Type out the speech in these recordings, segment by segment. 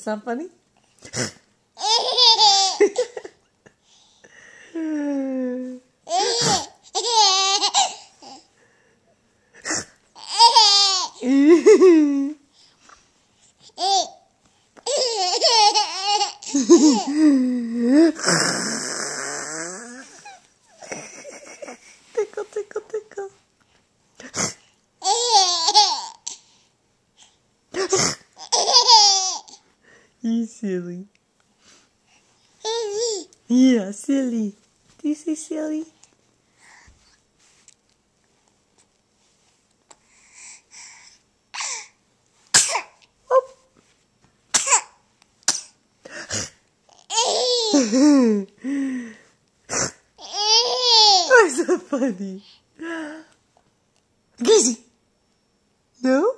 not funny? Tickle, tickle, tickle. You silly. Yeah, silly. Do you say silly? What's so funny? Gizzy. No?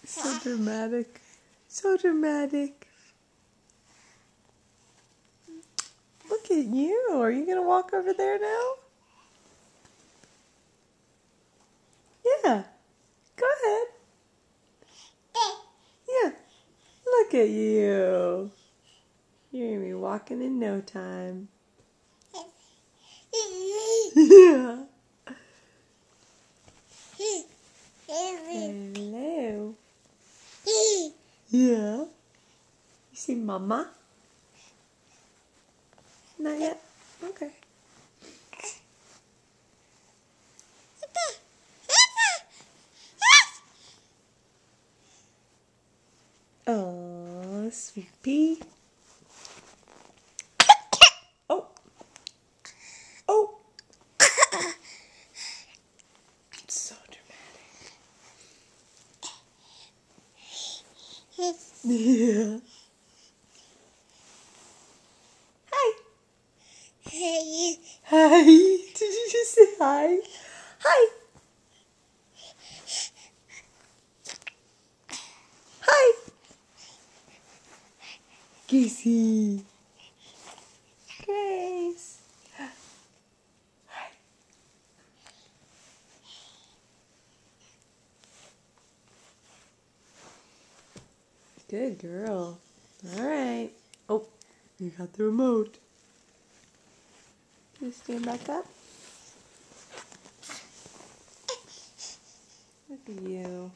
So dramatic. So dramatic. Look at you. Are you going to walk over there now? Yeah. Go ahead. Yeah. Look at you. You're going to be walking in no time. Yeah. Hello. Yeah. You see Mama? Not yet? Okay. Oh, sweet pea. Oh. Oh. So dramatic. Yeah. Hi. Hi. Did you just say hi? Hi. Hi. Casey. Grace. Hi. Good girl. All right. Oh, you got the remote. Can you stand back up? Look at you.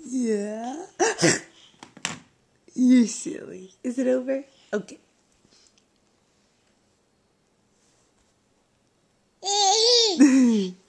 Yeah. You're silly. Is it over? Okay.